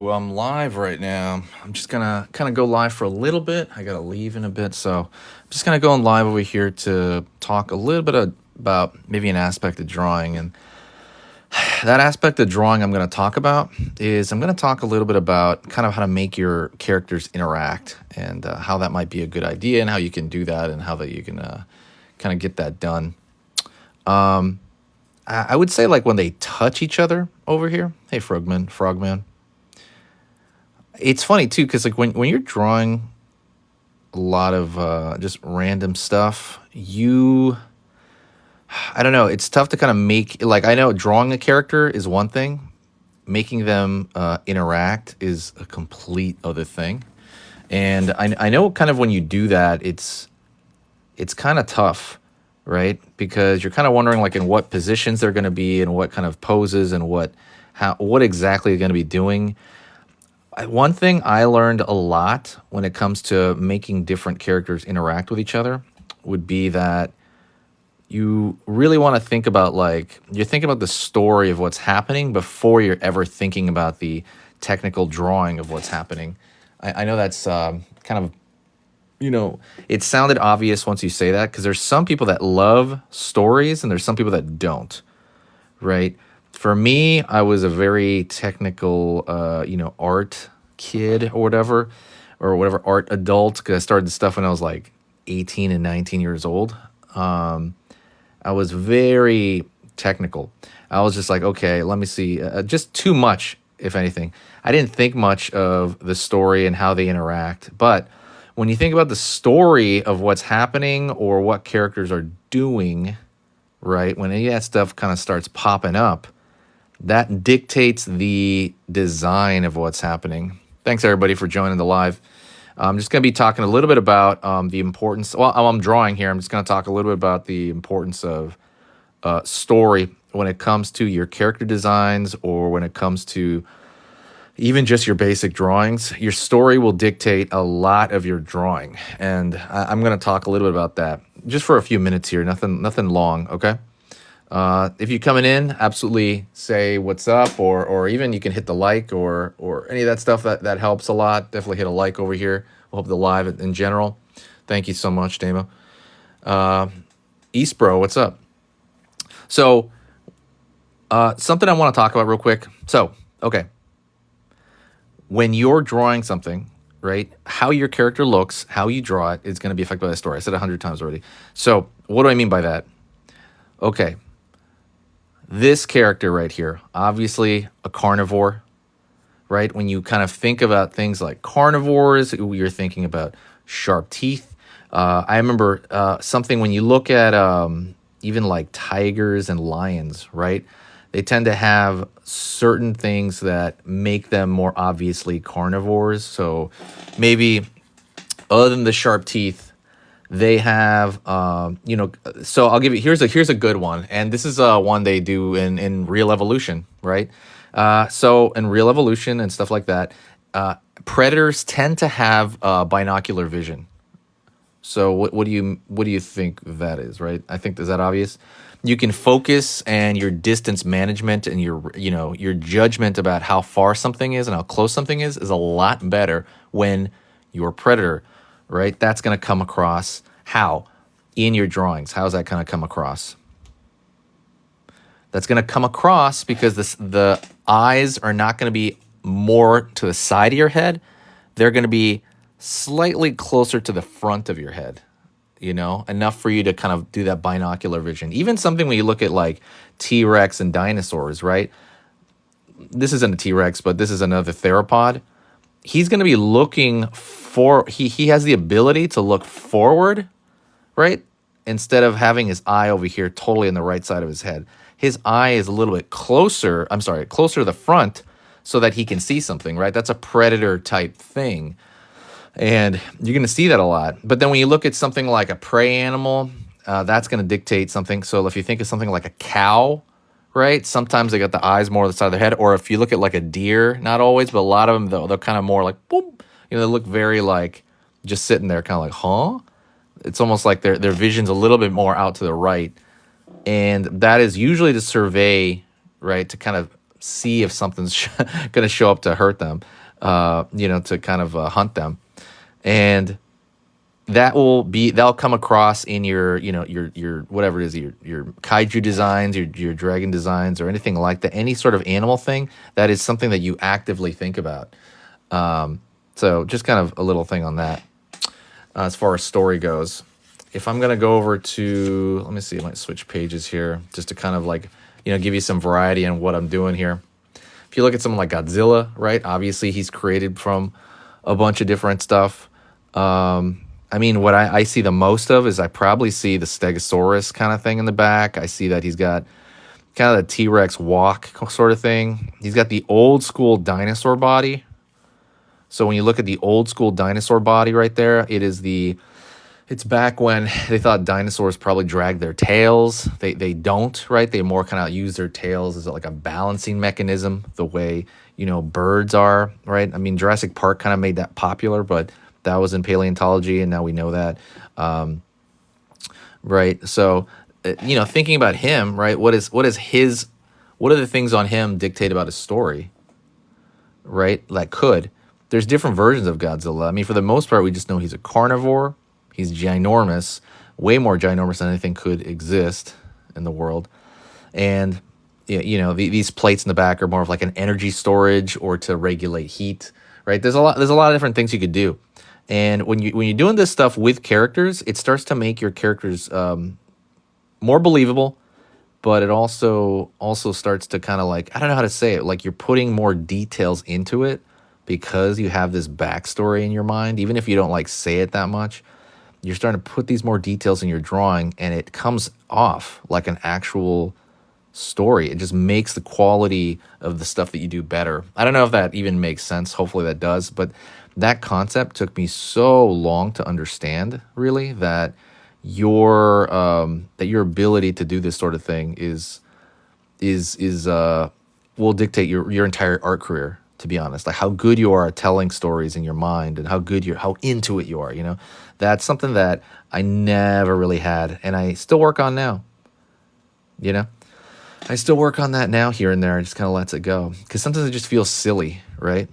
Well, I'm live right now. I'm just gonna kind of go live for a little bit. I gotta leave in a bit, so I'm just gonna go on live over here to talk a little bit about maybe an aspect of drawing. And that aspect of drawing I'm gonna talk about is I'm gonna talk a little bit about kind of how to make your characters interact and how that might be a good idea and how you can do that and how that you can kind of get that done. Um, I would say like when they touch each other over here. Hey, Frogman. It's funny too, because like when you're drawing a lot of just random stuff, I don't know, it's tough to kind of make like I know drawing a character is one thing, making them interact is a complete other thing. And I know kind of when you do that, it's kind of tough, right? Because you're kind of wondering like in what positions they're going to be and what kind of poses and what exactly they're going to be doing. One thing I learned a lot when it comes to making different characters interact with each other would be that you really want to think about like you're thinking about the story of what's happening before you're ever thinking about the technical drawing of what's happening. I know that's kind of it sounded obvious once you say that because there's some people that love stories and there's some people that don't, right? For me, I was a very technical, art kid or whatever art adult because I started stuff when I was like 18 and 19 years old. Um, I was very technical. I was just like, okay, let me see, just too much, if anything. I didn't think much of the story and how they interact, but when you think about the story of what's happening or what characters are doing, right? When any of that stuff kind of starts popping up, that dictates the design of what's happening. Thanks everybody for joining the live. I'm just going to be talking a little bit about the importance. Well, I'm drawing here. I'm just going to talk a little bit about the importance of story when it comes to your character designs or when it comes to even just your basic drawings. Your story will dictate a lot of your drawing, and I'm going to talk a little bit about that just for a few minutes here. Nothing long. Okay. If you're coming in, absolutely say what's up, or even you can hit the like or any of that stuff that helps a lot. Definitely hit a like over here. We'll help the live in general. Thank you so much, Damo. Uh, East Bro, what's up? So something I want to talk about real quick. So okay, when you're drawing something, right? How your character looks, how you draw it is going to be affected by the story. I said 100 times already. So what do I mean by that? Okay. This character right here, obviously a carnivore, right? When you kind of think about things like carnivores, you're thinking about sharp teeth. I remember something when you look at even like tigers and lions, right? They tend to have certain things that make them more obviously carnivores. So maybe other than the sharp teeth, they have so I'll give you here's a good one, and this is one they do in Real Evolution, right? So in Real Evolution and stuff like that, predators tend to have binocular vision. So what do you think that is, right? I think, is that obvious? You can focus, and your distance management and your judgment about how far something is and how close something is a lot better when you're a predator, right? That's going to come across how in your drawings. How's that going to come across? That's going to come across because the eyes are not going to be more to the side of your head. They're going to be slightly closer to the front of your head, enough for you to kind of do that binocular vision. Even something when you look at like T-Rex and dinosaurs, right? This isn't a T-Rex, but this is another theropod. He's going to be looking he has the ability to look forward, right? Instead of having his eye over here totally on the right side of his head. His eye is a little bit closer to the front so that he can see something, right? That's a predator type thing. And you're going to see that a lot. But then when you look at something like a prey animal, that's going to dictate something. So if you think of something like a cow, right? Sometimes they got the eyes more on the side of their head. Or if you look at like a deer, not always, but a lot of them, they're kind of more like, boom. They look very like just sitting there kind of like, huh? It's almost like their vision's a little bit more out to the right. And that is usually to survey, right? To kind of see if something's going to show up to hurt them, to kind of hunt them. And that'll come across in your whatever it is, your kaiju designs, your dragon designs, or anything like that. Any sort of animal thing, that is something that you actively think about. So just kind of a little thing on that. As far as story goes, if I'm gonna go over to, let me see, I might switch pages here just to kind of like, give you some variety in what I'm doing here. If you look at someone like Godzilla, right? Obviously, he's created from a bunch of different stuff. What I see the most of is I probably see the Stegosaurus kind of thing in the back. I see that he's got kind of the T-Rex walk sort of thing. He's got the old school dinosaur body. So when you look at the old school dinosaur body right there, it's back when they thought dinosaurs probably dragged their tails. They don't, right? They more kind of use their tails as like a balancing mechanism, the way, birds are, right? Jurassic Park kind of made that popular, but that was in paleontology, and now we know that, right? So, thinking about him, right? What are the things on him dictate about his story, right? There's different versions of Godzilla. For the most part, we just know he's a carnivore. He's ginormous, way more ginormous than anything could exist in the world. And, these plates in the back are more of like an energy storage or to regulate heat, right? There's a lot of different things you could do. And when you're doing this stuff with characters, it starts to make your characters more believable, but it also starts to kind of like, I don't know how to say it, like you're putting more details into it because you have this backstory in your mind. Even if you don't like say it that much, you're starting to put these more details in your drawing, and it comes off like an actual story. It just makes the quality of the stuff that you do better. I don't know if that even makes sense. Hopefully that does, but that concept took me so long to understand, really, that your ability to do this sort of thing will dictate your entire art career, to be honest. Like how good you are at telling stories in your mind and how into it you are, That's something that I never really had, and I still work on now. I still work on that now here and there. I just kind of lets it go because sometimes it just feels silly, right?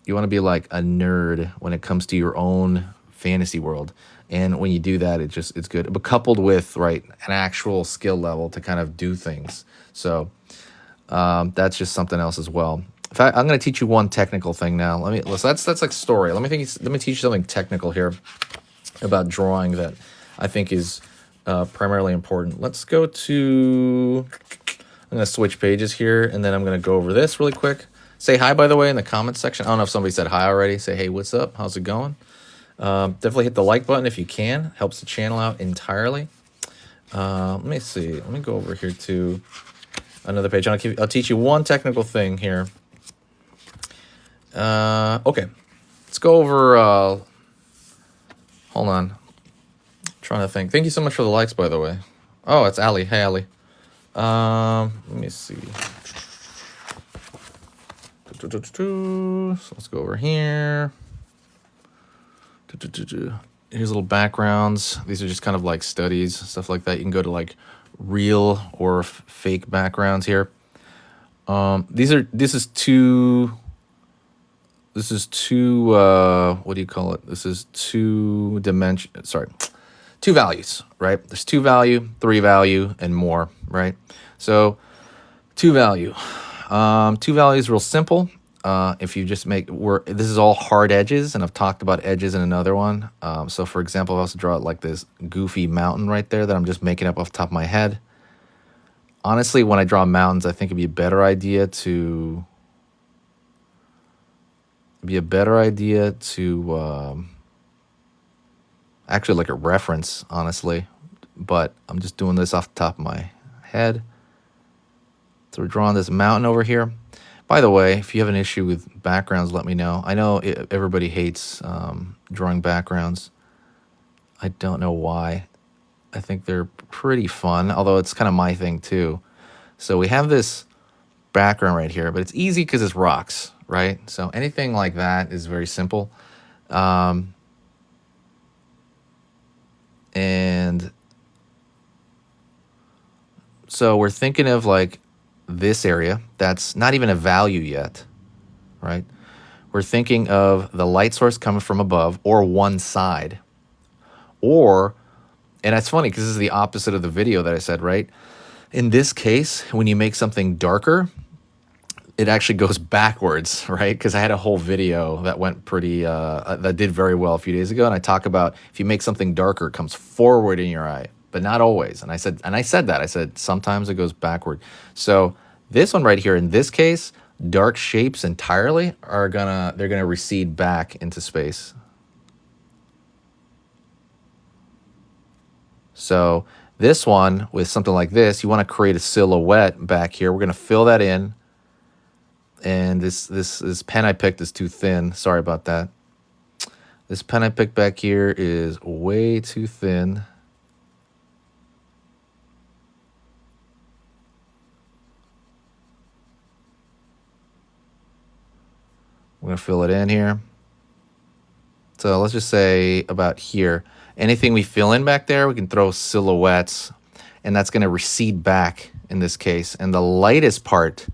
You want to be like a nerd when it comes to your own fantasy world. And when you do that, it's good. But coupled with, right, an actual skill level to kind of do things. So that's just something else as well. I'm going to teach you one technical thing now. That's like story. Let me teach you something technical here about drawing that I think is primarily important. Let's go to, I'm going to switch pages here, and then I'm going to go over this really quick. Say hi, by the way, in the comments section. I don't know if somebody said hi already. Say, hey, what's up? How's it going? Definitely hit the like button if you can. Helps the channel out entirely. Let me see. Let me go over here to another page. I'll teach you one technical thing here. Okay. Let's go over... hold on. I'm trying to think. Thank you so much for the likes, by the way. Oh, it's Ali. Hey, Ali. Let me see. So let's go over here. Here's little backgrounds. These are just kind of like studies, stuff like that. You can go to like real or fake backgrounds here. This is two, what do you call it? This is two values, right? There's 2 value, 3 value, and more, right? So 2 value. 2 value is real simple. If you just this is all hard edges, and I've talked about edges in another one. So for example, I also draw it like this goofy mountain right there that I'm just making up off the top of my head. Honestly, when I draw mountains, I think it'd be a better idea to actually look at reference, honestly, but I'm just doing this off the top of my head. So we're drawing this mountain over here. By the way, if you have an issue with backgrounds, let me know. I know everybody hates drawing backgrounds. I don't know why. I think they're pretty fun, although it's kind of my thing too. So we have this background right here, but it's easy because it's rocks, right? So anything like that is very simple. And so we're thinking of like this area that's not even a value yet, right? We're thinking of the light source coming from above or one side. Or, and it's funny because this is the opposite of the video that I said, right? In this case, when you make something darker, it actually goes backwards, right? Because I had a whole video that went pretty, that did very well a few days ago. And I talk about if you make something darker, it comes forward in your eye, but not always. And I said that, I said, sometimes it goes backward. So this one right here, in this case, dark shapes entirely are they're gonna recede back into space. So this one with something like this, you want to create a silhouette back here. We're gonna fill that in. And this pen I picked is too thin. Sorry about that. This pen I picked back here is way too thin. We're gonna fill it in here. So let's just say about here. Anything we fill in back there, we can throw silhouettes, and that's gonna recede back in this case. And the lightest part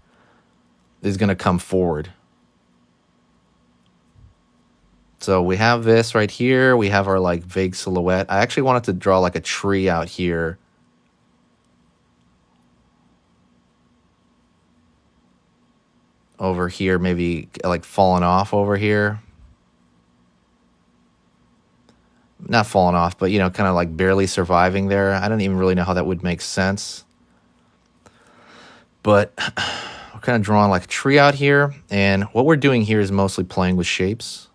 is gonna come forward. So we have this right here. We have our like vague silhouette. I actually wanted to draw like a tree out here. Over here, maybe like falling off over here. Not falling off, but, you know, kind of like barely surviving there. I don't even really know how that would make sense. But we're kind of drawing like a tree out here. And what we're doing here is mostly playing with shapes.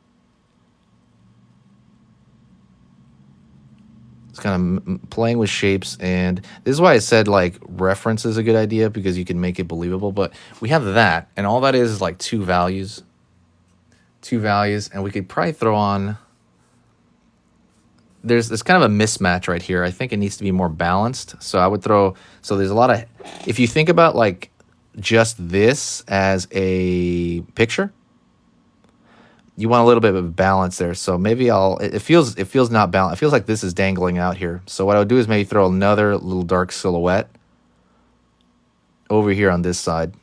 It's kind of playing with shapes. And this is why I said like reference is a good idea, because you can make it believable. But we have that, and all that is like two values. And we could probably throw on... There's kind of a mismatch right here. I think it needs to be more balanced. So I would throw... So there's a lot of... If you think about like just this as a picture, you want a little bit of balance there. So maybe it feels not balanced. It feels like this is dangling out here. So what I would do is maybe throw another little dark silhouette over here on this side.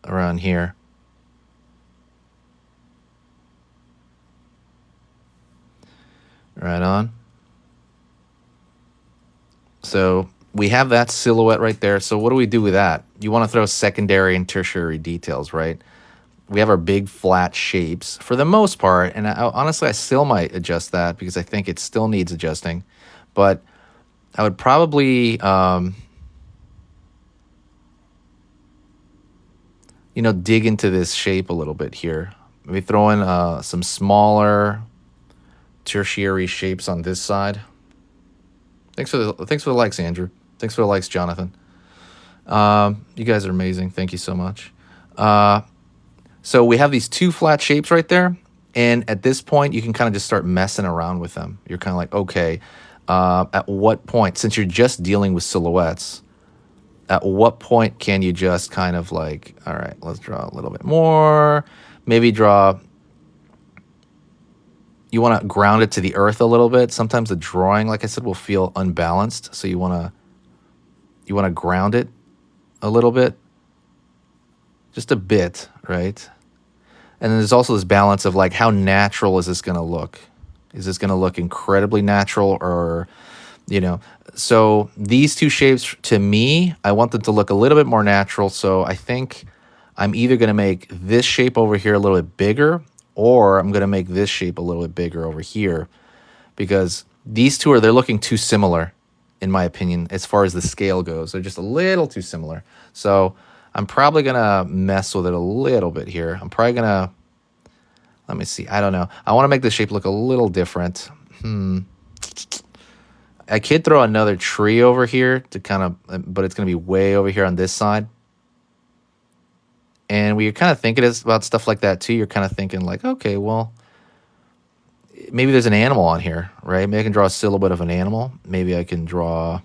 Around here. Right on. So we have that silhouette right there. So what do we do with that? You want to throw secondary and tertiary details, right? We have our big flat shapes for the most part. And honestly, I still might adjust that because I think it still needs adjusting. But I would probably, you know, dig into this shape a little bit here. Maybe throw in some smaller tertiary shapes on this side. Thanks for the likes, Andrew. Thanks for the likes, Jonathan. You guys are amazing. Thank you so much. So we have these two flat shapes right there, and at this point you can kind of just start messing around with them. You're kind of like, okay, at what point, since you're just dealing with silhouettes, at what point can you just kind of like, all right, let's draw a little bit more, maybe draw... You want to ground it to the earth a little bit. Sometimes the drawing, like I said, will feel unbalanced. So you want to ground it a little bit, just a bit, right? And then there's also this balance of like, how natural is this going to look? Is this going to look incredibly natural, or, you know? So these two shapes, to me, I want them to look a little bit more natural. So I think I'm either going to make this shape over here a little bit bigger, or I'm going to make this shape a little bit bigger over here, because these two they're looking too similar, in my opinion, as far as the scale goes. They're just a little too similar. So I'm probably going to mess with it a little bit here. I'm probably going to, let me see. I don't know. I want to make the shape look a little different. I could throw another tree over here to kind of, but it's going to be way over here on this side. And when you're kind of thinking about stuff like that too, you're kind of thinking like, okay, well, maybe there's an animal on here, right? Maybe I can draw a silhouette of an animal. Maybe I can draw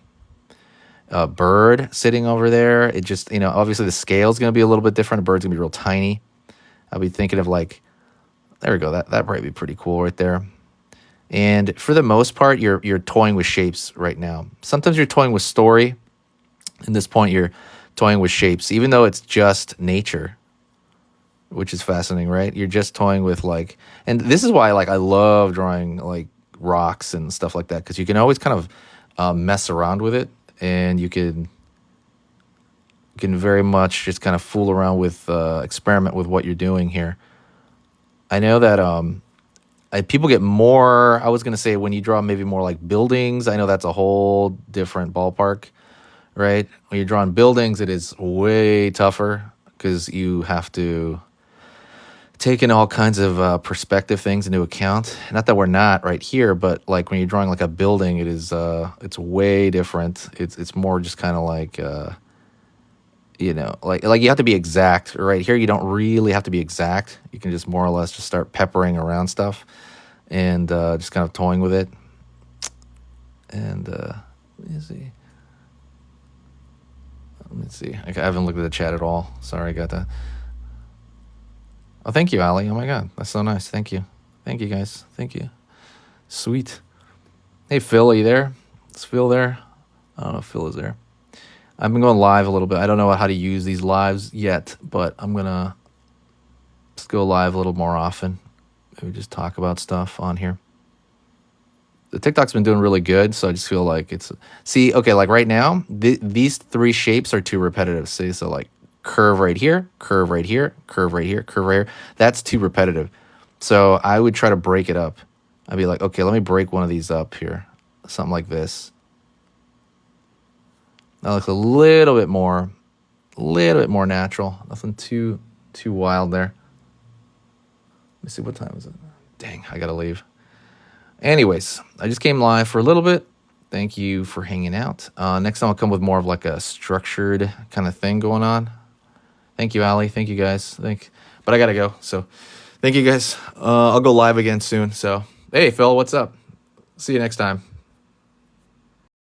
a bird sitting over there. It just, you know, obviously the scale is going to be a little bit different. A bird's going to be real tiny. I'll be thinking of like, there we go. That probably be pretty cool right there. And for the most part, you're toying with shapes right now. Sometimes you're toying with story. In this point, you're toying with shapes, even though it's just nature, which is fascinating, right? You're just toying with like, and this is why like I love drawing like rocks and stuff like that, because you can always kind of mess around with it, and you can very much just kind of fool around with experiment with what you're doing here. I know that people get more. I was gonna say when you draw maybe more like buildings. I know that's a whole different ballpark, right? When you're drawing buildings, it is way tougher because you have to take in all kinds of perspective things into account. Not that we're not right here, but like when you're drawing like a building, it's way different. It's more just kind of like like you have to be exact. Right here, you don't really have to be exact. You can just more or less just start peppering around stuff and just kind of toying with it. And let me see. I haven't looked at the chat at all. Sorry, I got that. Oh, thank you, Ali. Oh my God, that's so nice. Thank you, guys. Thank you. Sweet. Hey, Phil, are you there? Is Phil there? I don't know if Phil is there. I've been going live a little bit. I don't know how to use these lives yet, but I'm gonna just go live a little more often. Maybe just talk about stuff on here. The TikTok's been doing really good, so I just feel like okay, like right now, these three shapes are too repetitive. See, so like curve right here, curve right here, curve right here, curve right here. That's too repetitive. So I would try to break it up. I'd be like, okay, let me break one of these up here. Something like this. That looks a little bit more natural. Nothing too wild there. Let me see, what time is it? Dang, I gotta leave. Anyways, I just came live for a little bit. Thank you for hanging out. Next time I'll come with more of like a structured kind of thing going on. Thank you, Ali. Thank you, guys. But I gotta go. So thank you, guys. I'll go live again soon. So, hey, Phil, what's up? See you next time.